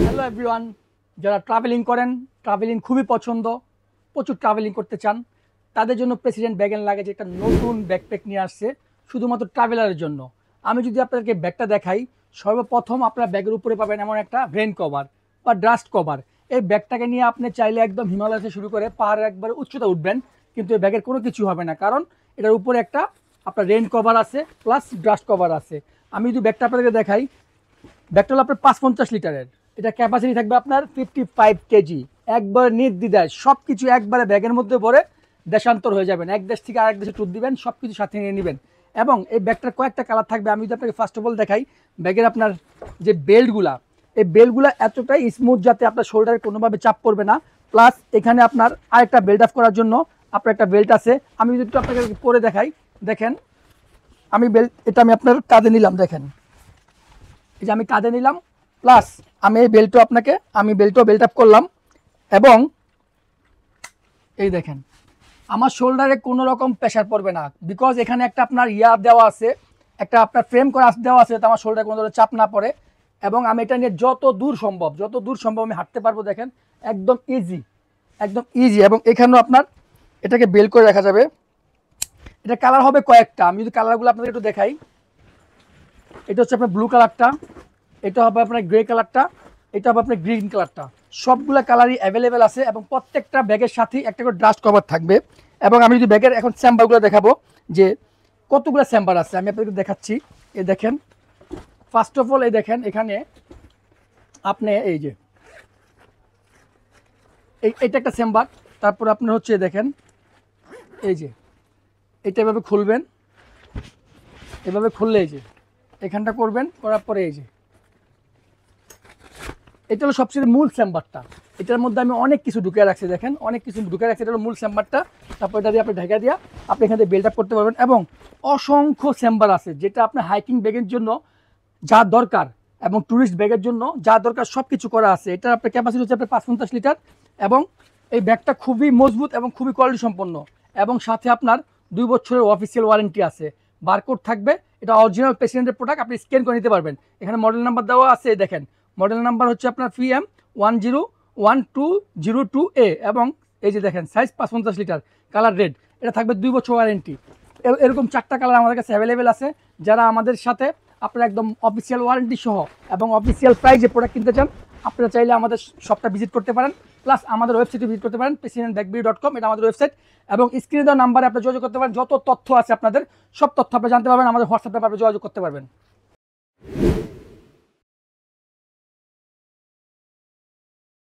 Hello everyone, যারা travelling করেন, travelling খুবই পছন্দ, প্রচুর ট্রাভেলিং করতে চান, তাদের জন্য প্রেসিডেন্ট ব্যাগ অ্যান্ড লাগেজ একটা নতুন ব্যাকপ্যাক নিয়ে আসছে শুধুমাত্র ট্রাভেলারের জন্য। আমি যদি আপনাদেরকে ব্যাগটা দেখাই, সর্বপ্রথম আপনারা ব্যাগের উপরে পাবেন এমন একটা রেন কভার বা ডাস্ট কভার। এই ব্যাগটাকে নিয়ে আপনি চাইলে একদম হিমালয় থেকে শুরু করে পাহাড়ের একবারে উচ্চতা উঠবেন, কিন্তু এই ব্যাগের কোনো কিছু হবে না, কারণ এটার উপরে একটা আপনার রেন কভার আছে প্লাস ডাস্ট কভার আছে। আমি যদি ব্যাগটা আপনাদেরকে দেখাই, ব্যাগটা হলো আপনার 550 লিটারের। এটা ক্যাপাসিটি থাকবে আপনার 55 কেজি। একবার নির্দ্বিধায় সব কিছু একবারে ব্যাগের মধ্যে ভরে দেশান্তর হয়ে যাবেন, এক দেশ থেকে আরেক দেশে ট্যুর দিবেন, সব কিছু সাথে নিয়ে নেবেন। এবং এই ব্যাগটার কয়েকটা কালার থাকবে। আমি যদি আপনাকে ফার্স্ট অফ অল দেখাই, ব্যাগের আপনার যে বেল্টগুলা, এই বেল্টগুলো এতটাই স্মুথ যাতে আপনার শোল্ডারে কোনোভাবে চাপ পড়বে না। প্লাস এখানে আপনার আরেকটা বেল্ট অফ করার জন্য আপনার একটা বেল্ট আছে। আমি যদি একটু আপনাকে পরে দেখাই, দেখেন আমি এটা আমি আপনার কাঁধে নিলাম, দেখেন এই যে আমি কাঁধে নিলাম, প্লাস আমি এই বেল্টও বেল্ট আপ করলাম। এবং এই দেখেন আমার শোল্ডারে কোনো রকম প্রেশার পড়বে না, বিকজ এখানে একটা আপনার দেওয়া আছে, একটা আপনার ফ্রেম করা দেওয়া আছে, যাতে আমার শোল্ডারে কোনো ধরনের চাপ না পড়ে। এবং আমি এটা নিয়ে যত দূর সম্ভব আমি হাঁটতে পারবো। দেখেন একদম ইজি। এবং এখানেও আপনার এটাকে বেল্ট করে রাখা যাবে। এটা কালার হবে কয়েকটা, আমি যদি কালারগুলো আপনাদের একটু দেখাই। এটা হচ্ছে আপনার ব্লু কালারটা, এটা হবে আপনার গ্রে কালারটা, এটা হবে আপনার গ্রিন কালারটা। সবগুলো কালারই অ্যাভেলেবেল আছে এবং প্রত্যেকটা ব্যাগের সাথেই একটা করে ডাস্ট কভার থাকবে। এবং আমি যদি ব্যাগের এখন চেম্বারগুলো দেখাবো যে কতগুলো চেম্বার আছে, আমি আপনাদেরকে দেখাচ্ছি। এই দেখেন, ফার্স্ট অফ অল এই দেখেন এখানে আপনি এই যে এটা একটা চেম্বার। তারপর আপনার হচ্ছে দেখেন এই যে এটা এভাবে খুলবেন, এভাবে খুললে এই যে এখানটা করবেন, করার পরে এই যে এটা হলো সবচেয়ে মূল চেম্বারটা। এটার মধ্যে আমি অনেক কিছু ঢুকে রাখছি, দেখেন অনেক কিছু ঢুকে রাখছি। এটা হলো মূল চেম্বারটা। তারপর এটা দিয়ে আপনি ঢাকা দিয়া আপনি এখান থেকে বেল্ট আপ করতে পারবেন। এবং অসংখ্য চেম্বার আছে, যেটা আপনার হাইকিং ব্যাগের জন্য যা দরকার এবং ট্যুরিস্ট ব্যাগের জন্য যা দরকার সব কিছু করা আছে। এটা আপনার ক্যাপাসিটি হচ্ছে আপনার 550 লিটার। এবং এই ব্যাগটা খুবই মজবুত এবং খুবই কোয়ালিটি সম্পন্ন। এবং সাথে আপনার 2 বছরের অফিসিয়াল ওয়ারেন্টি আছে, বারকোড থাকবে। এটা অরিজিনাল প্রেসিডেন্টের প্রোডাক্ট, আপনি স্ক্যান করে নিতে পারবেন। এখানে মডেল নাম্বার দেওয়া আছে, দেখেন মডেল নাম্বার হচ্ছে আপনার PM101202A। এবং এই যে দেখেন সাইজ 550 লিটার, কালার রেড, এটা থাকবে 2 বছর ওয়ারেন্টি। এরকম 4টা কালার আমাদের কাছে অ্যাভেলেবেল আছে। যারা আমাদের সাথে আপনারা একদম অফিসিয়াল ওয়ারেন্টি সহ এবং অফিসিয়াল প্রাইজে প্রোডাক্ট কিনতে চান, আপনারা চাইলে আমাদের শপটা ভিজিট করতে পারেন, প্লাস আমাদের ওয়েবসাইটে ভিজিট করতে পারেন, presidentbagbeauty.com, এটা আমাদের ওয়েবসাইট। এবং স্ক্রিনে দেওয়া নাম্বারে আপনি যোগাযোগ করতে পারেন, যত তথ্য আছে আপনাদের সব তথ্য আপনি জানতে পারবেন, আমাদের হোয়াটসঅ্যাপে আপনি যোগাযোগ করতে পারবেন।